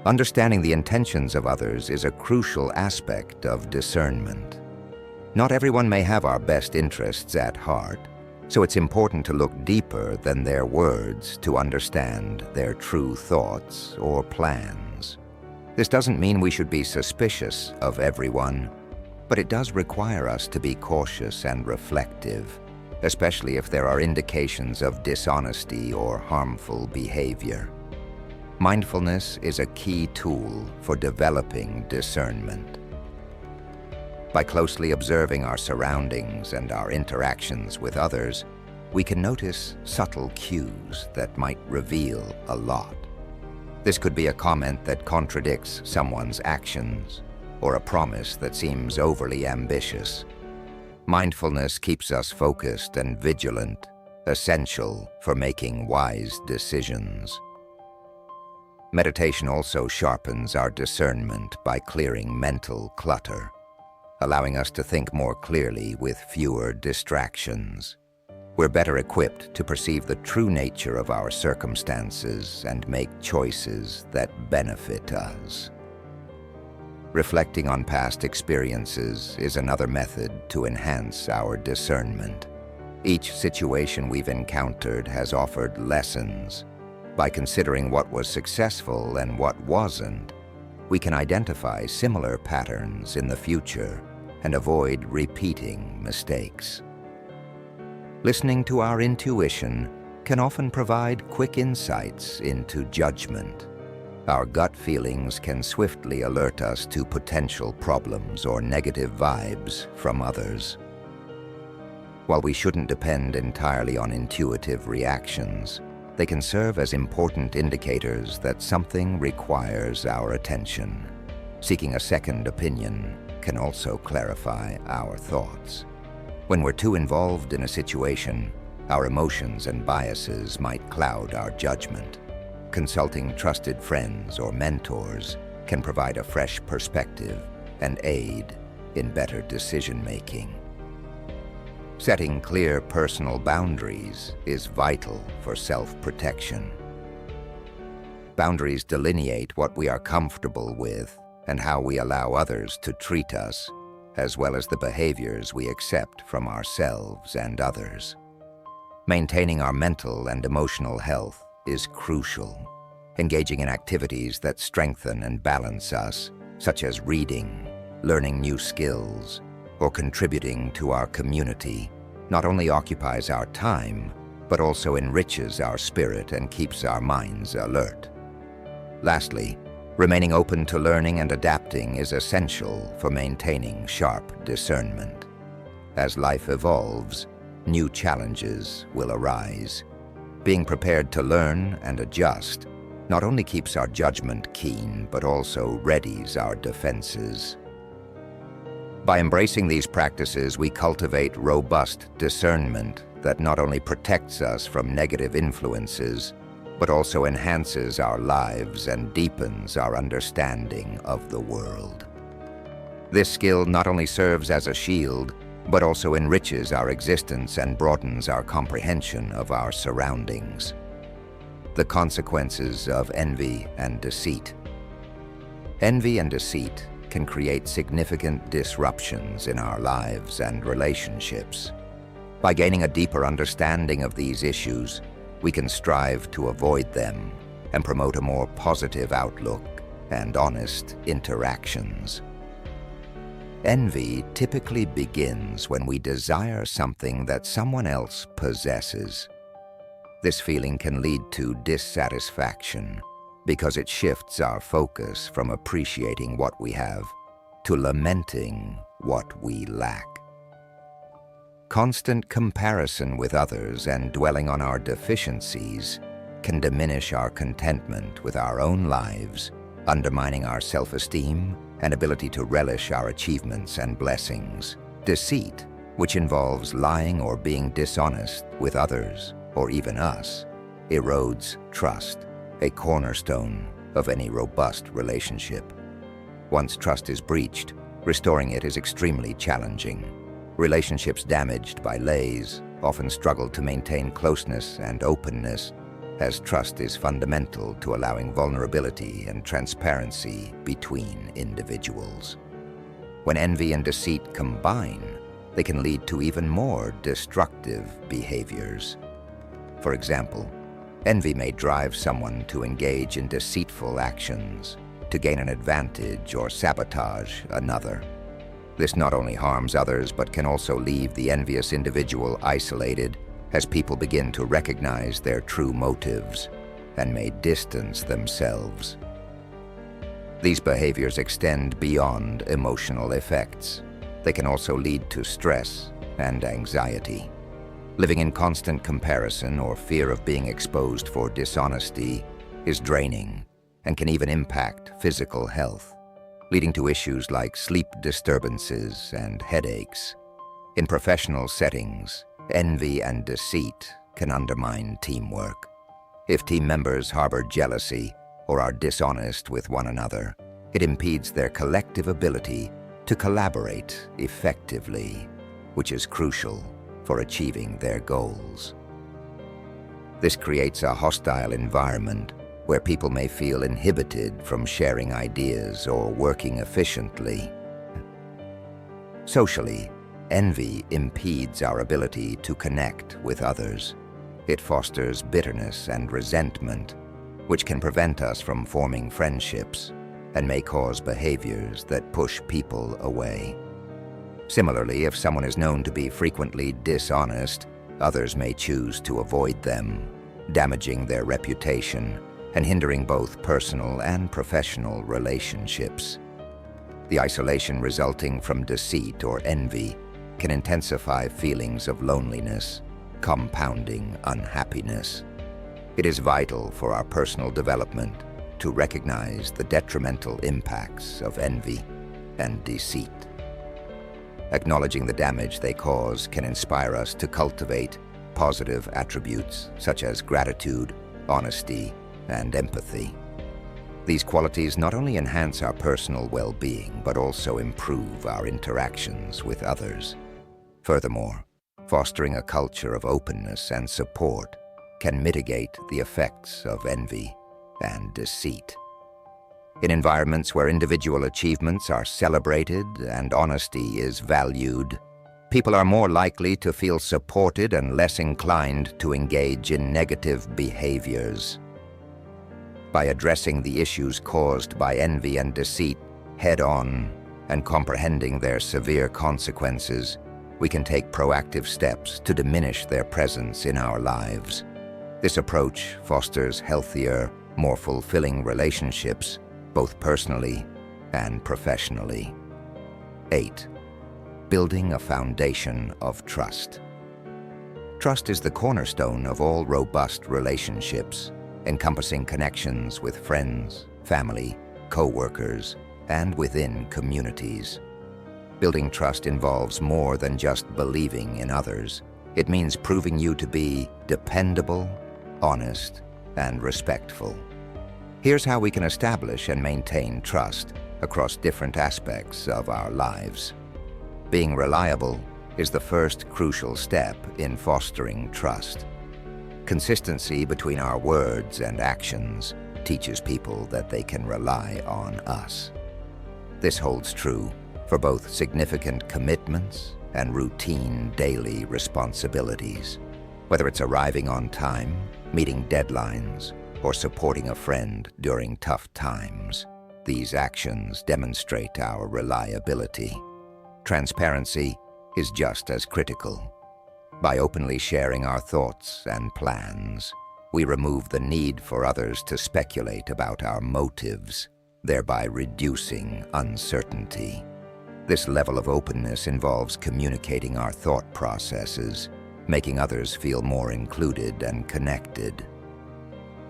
Understanding the intentions of others is a crucial aspect of discernment. Not everyone may have our best interests at heart, so it's important to look deeper than their words to understand their true thoughts or plans. This doesn't mean we should be suspicious of everyone, but it does require us to be cautious and reflective, especially if there are indications of dishonesty or harmful behavior. Mindfulness is a key tool for developing discernment. By closely observing our surroundings and our interactions with others, we can notice subtle cues that might reveal a lot. This could be a comment that contradicts someone's actions, or a promise that seems overly ambitious. Mindfulness keeps us focused and vigilant, essential for making wise decisions. Meditation also sharpens our discernment by clearing mental clutter, allowing us to think more clearly with fewer distractions. We're better equipped to perceive the true nature of our circumstances and make choices that benefit us. Reflecting on past experiences is another method to enhance our discernment. Each situation we've encountered has offered lessons. By considering what was successful and what wasn't, we can identify similar patterns in the future and avoid repeating mistakes. Listening to our intuition can often provide quick insights into judgment. Our gut feelings can swiftly alert us to potential problems or negative vibes from others. While we shouldn't depend entirely on intuitive reactions, they can serve as important indicators that something requires our attention. Seeking a second opinion can also clarify our thoughts. When we're too involved in a situation, our emotions and biases might cloud our judgment. Consulting trusted friends or mentors can provide a fresh perspective and aid in better decision-making. Setting clear personal boundaries is vital for self-protection. Boundaries delineate what we are comfortable with and how we allow others to treat us, as well as the behaviors we accept from ourselves and others. Maintaining our mental and emotional health is crucial. Engaging in activities that strengthen and balance us, such as reading, learning new skills, or contributing to our community, not only occupies our time, but also enriches our spirit and keeps our minds alert. Lastly, remaining open to learning and adapting is essential for maintaining sharp discernment. As life evolves, new challenges will arise. Being prepared to learn and adjust not only keeps our judgment keen, but also readies our defenses. By embracing these practices, we cultivate robust discernment that not only protects us from negative influences, but also enhances our lives and deepens our understanding of the world. This skill not only serves as a shield, but also enriches our existence and broadens our comprehension of our surroundings. The consequences of envy and deceit. Envy and deceit can create significant disruptions in our lives and relationships. By gaining a deeper understanding of these issues, we can strive to avoid them and promote a more positive outlook and honest interactions. Envy typically begins when we desire something that someone else possesses. This feeling can lead to dissatisfaction because it shifts our focus from appreciating what we have to lamenting what we lack. Constant comparison with others and dwelling on our deficiencies can diminish our contentment with our own lives, undermining our self-esteem and ability to relish our achievements and blessings. Deceit, which involves lying or being dishonest with others or even us, erodes trust, a cornerstone of any robust relationship. Once trust is breached, restoring it is extremely challenging. Relationships damaged by lies often struggle to maintain closeness and openness, as trust is fundamental to allowing vulnerability and transparency between individuals. When envy and deceit combine, they can lead to even more destructive behaviors. For example, envy may drive someone to engage in deceitful actions, to gain an advantage or sabotage another. This not only harms others, but can also leave the envious individual isolated as people begin to recognize their true motives and may distance themselves. These behaviors extend beyond emotional effects. They can also lead to stress and anxiety. Living in constant comparison or fear of being exposed for dishonesty is draining and can even impact physical health, leading to issues like sleep disturbances and headaches. In professional settings, envy and deceit can undermine teamwork. If team members harbor jealousy or are dishonest with one another, it impedes their collective ability to collaborate effectively, which is crucial for achieving their goals. This creates a hostile environment where people may feel inhibited from sharing ideas or working efficiently. Socially, envy impedes our ability to connect with others. It fosters bitterness and resentment, which can prevent us from forming friendships and may cause behaviors that push people away. Similarly, if someone is known to be frequently dishonest, others may choose to avoid them, damaging their reputation and hindering both personal and professional relationships. The isolation resulting from deceit or envy can intensify feelings of loneliness, compounding unhappiness. It is vital for our personal development to recognize the detrimental impacts of envy and deceit. Acknowledging the damage they cause can inspire us to cultivate positive attributes such as gratitude, honesty, and empathy. These qualities not only enhance our personal well-being, but also improve our interactions with others. Furthermore, fostering a culture of openness and support can mitigate the effects of envy and deceit. In environments where individual achievements are celebrated and honesty is valued, people are more likely to feel supported and less inclined to engage in negative behaviors. By addressing the issues caused by envy and deceit head-on and comprehending their severe consequences, we can take proactive steps to diminish their presence in our lives. This approach fosters healthier, more fulfilling relationships, both personally and professionally. 8. Building a foundation of trust. Trust is the cornerstone of all robust relationships, encompassing connections with friends, family, co-workers, and within communities. Building trust involves more than just believing in others. It means proving you to be dependable, honest, and respectful. Here's how we can establish and maintain trust across different aspects of our lives. Being reliable is the first crucial step in fostering trust. Consistency between our words and actions teaches people that they can rely on us. This holds true for both significant commitments and routine daily responsibilities. Whether it's arriving on time, meeting deadlines, or supporting a friend during tough times, these actions demonstrate our reliability. Transparency is just as critical. By openly sharing our thoughts and plans, we remove the need for others to speculate about our motives, thereby reducing uncertainty. This level of openness involves communicating our thought processes, making others feel more included and connected.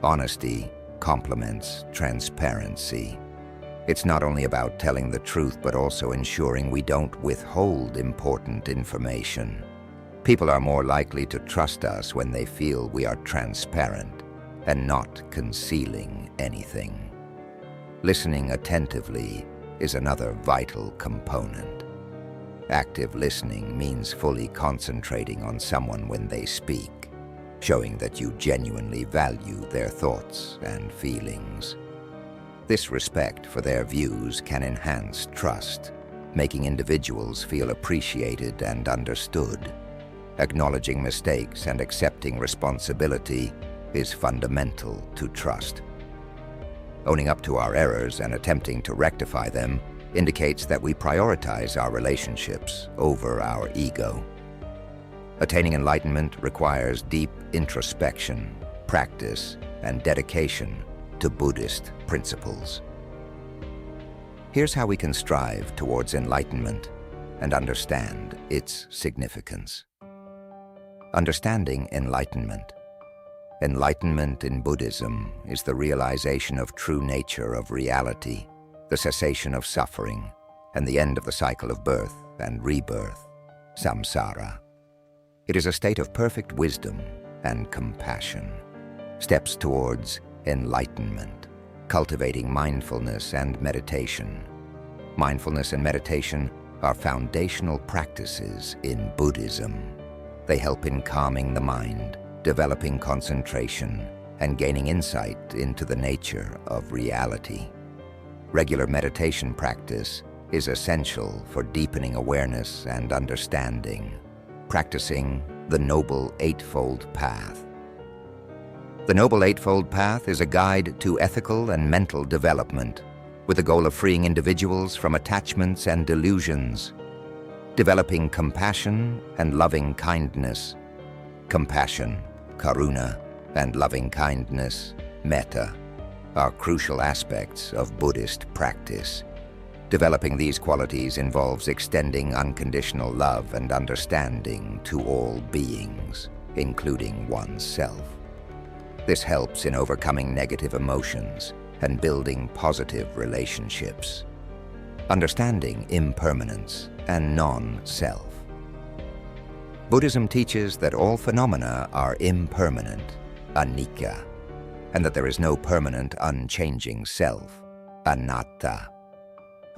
Honesty complements transparency. It's not only about telling the truth, but also ensuring we don't withhold important information. People are more likely to trust us when they feel we are transparent and not concealing anything. Listening attentively is another vital component. Active listening means fully concentrating on someone when they speak, showing that you genuinely value their thoughts and feelings. This respect for their views can enhance trust, making individuals feel appreciated and understood. Acknowledging mistakes and accepting responsibility is fundamental to trust. Owning up to our errors and attempting to rectify them indicates that we prioritize our relationships over our ego. Attaining enlightenment requires deep introspection, practice, and dedication to Buddhist principles. Here's how we can strive towards enlightenment and understand its significance. Understanding enlightenment. Enlightenment in Buddhism is the realization of true nature of reality, the cessation of suffering, and the end of the cycle of birth and rebirth, samsara. It is a state of perfect wisdom and compassion. Steps towards enlightenment, cultivating mindfulness and meditation. Mindfulness and meditation are foundational practices in Buddhism. They help in calming the mind, developing concentration, and gaining insight into the nature of reality. Regular meditation practice is essential for deepening awareness and understanding, practicing the Noble Eightfold Path. The Noble Eightfold Path is a guide to ethical and mental development, with the goal of freeing individuals from attachments and delusions, developing compassion and loving kindness. Compassion, karuna, and loving kindness, metta, are crucial aspects of Buddhist practice. Developing these qualities involves extending unconditional love and understanding to all beings, including oneself. This helps in overcoming negative emotions and building positive relationships. Understanding impermanence and non-self. Buddhism teaches that all phenomena are impermanent, anicca, and that there is no permanent, unchanging self, anatta.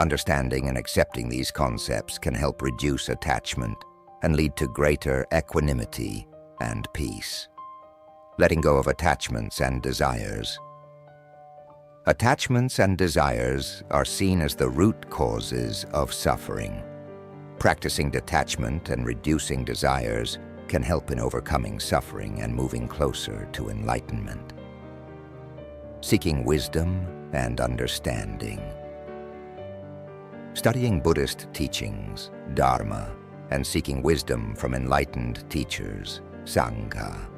Understanding and accepting these concepts can help reduce attachment and lead to greater equanimity and peace. Letting go of attachments and desires. Attachments and desires are seen as the root causes of suffering. Practicing detachment and reducing desires can help in overcoming suffering and moving closer to enlightenment. Seeking wisdom and understanding. Studying Buddhist teachings, Dharma, and seeking wisdom from enlightened teachers, Sangha,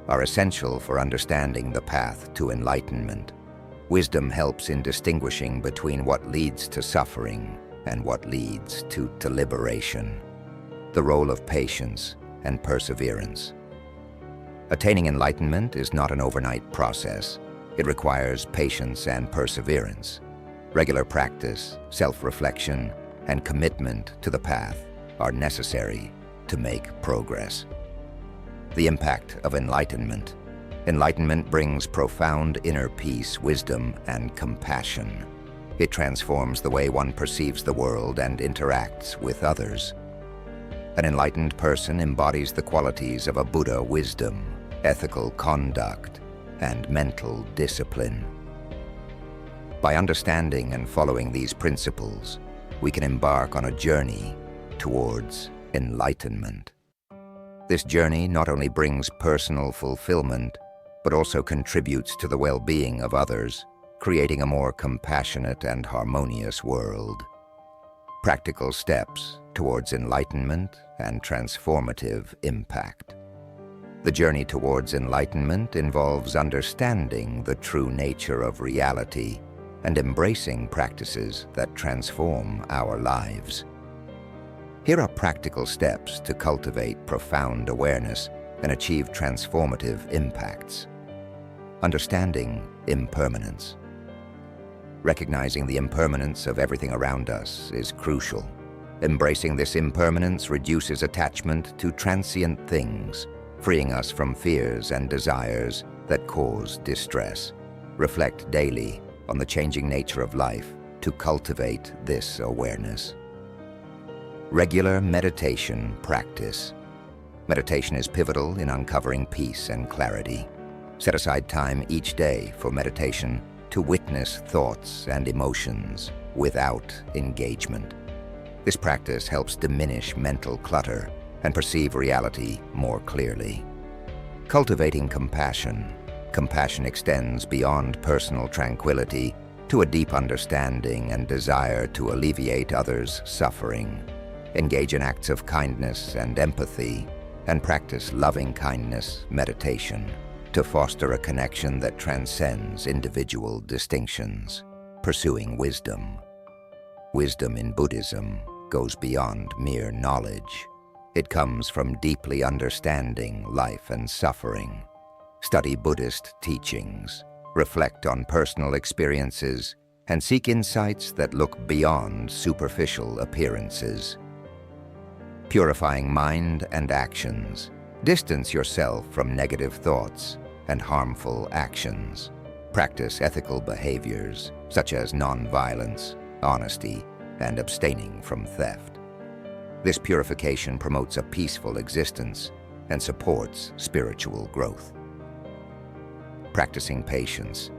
are essential for understanding the path to enlightenment. Wisdom helps in distinguishing between what leads to suffering and what leads to liberation. The role of patience and perseverance. Attaining enlightenment is not an overnight process. It requires patience and perseverance. Regular practice, self-reflection, and commitment to the path are necessary to make progress. The impact of enlightenment. Enlightenment brings profound inner peace, wisdom, and compassion. It transforms the way one perceives the world and interacts with others. An enlightened person embodies the qualities of a Buddha: wisdom, ethical conduct, and mental discipline. By understanding and following these principles, we can embark on a journey towards enlightenment. This journey not only brings personal fulfillment, but also contributes to the well-being of others, creating a more compassionate and harmonious world. Practical steps towards enlightenment and transformative impact. The journey towards enlightenment involves understanding the true nature of reality and embracing practices that transform our lives. Here are practical steps to cultivate profound awareness and achieve transformative impacts. Understanding impermanence. Recognizing the impermanence of everything around us is crucial. Embracing this impermanence reduces attachment to transient things, freeing us from fears and desires that cause distress. Reflect daily on the changing nature of life to cultivate this awareness. Regular meditation practice. Meditation is pivotal in uncovering peace and clarity. Set aside time each day for meditation to witness thoughts and emotions without engagement. This practice helps diminish mental clutter and perceive reality more clearly. Cultivating compassion. Compassion extends beyond personal tranquility to a deep understanding and desire to alleviate others' suffering. Engage in acts of kindness and empathy, and practice loving-kindness meditation to foster a connection that transcends individual distinctions. Pursuing wisdom. Wisdom in Buddhism goes beyond mere knowledge. It comes from deeply understanding life and suffering. Study Buddhist teachings, reflect on personal experiences, and seek insights that look beyond superficial appearances. Purifying mind and actions. Distance yourself from negative thoughts and harmful actions. Practice ethical behaviors such as nonviolence, honesty, and abstaining from theft. This purification promotes a peaceful existence and supports spiritual growth. Practicing patience.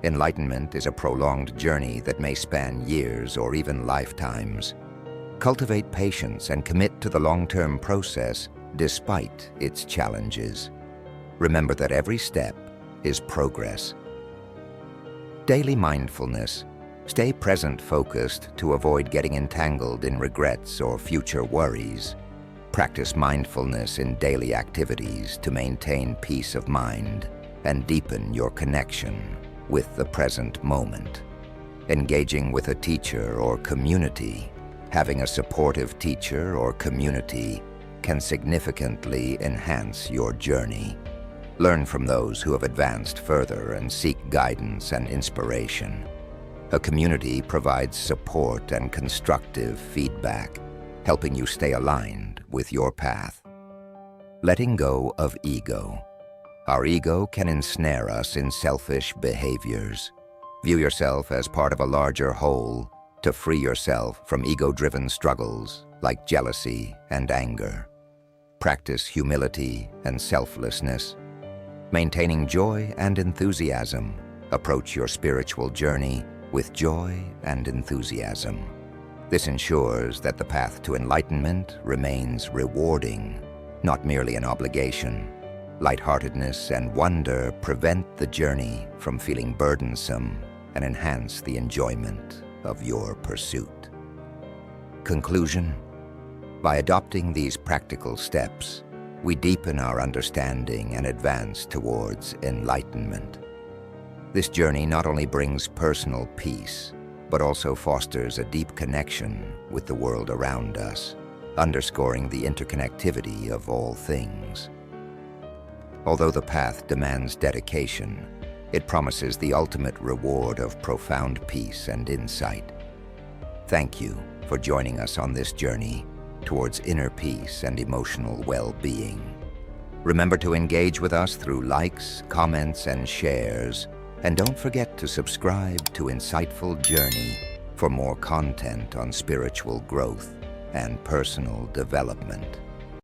Enlightenment is a prolonged journey that may span years or even lifetimes. Cultivate patience and commit to the long-term process despite its challenges. Remember that every step is progress. Daily mindfulness. Stay present-focused to avoid getting entangled in regrets or future worries. Practice mindfulness in daily activities to maintain peace of mind and deepen your connection with the present moment. Engaging with a teacher or community. Having a supportive teacher or community can significantly enhance your journey. Learn from those who have advanced further and seek guidance and inspiration. A community provides support and constructive feedback, helping you stay aligned with your path. Letting go of ego. Our ego can ensnare us in selfish behaviors. View yourself as part of a larger whole to free yourself from ego-driven struggles like jealousy and anger. Practice humility and selflessness. Maintaining joy and enthusiasm. Approach your spiritual journey with joy and enthusiasm. This ensures that the path to enlightenment remains rewarding, not merely an obligation. Lightheartedness and wonder prevent the journey from feeling burdensome and enhance the enjoyment of your pursuit. Conclusion. By adopting these practical steps, we deepen our understanding and advance towards enlightenment. This journey not only brings personal peace, but also fosters a deep connection with the world around us, underscoring the interconnectivity of all things. Although the path demands dedication, it promises the ultimate reward of profound peace and insight. Thank you for joining us on this journey towards inner peace and emotional well-being. Remember to engage with us through likes, comments, and shares, and don't forget to subscribe to Insightful Journey for more content on spiritual growth and personal development.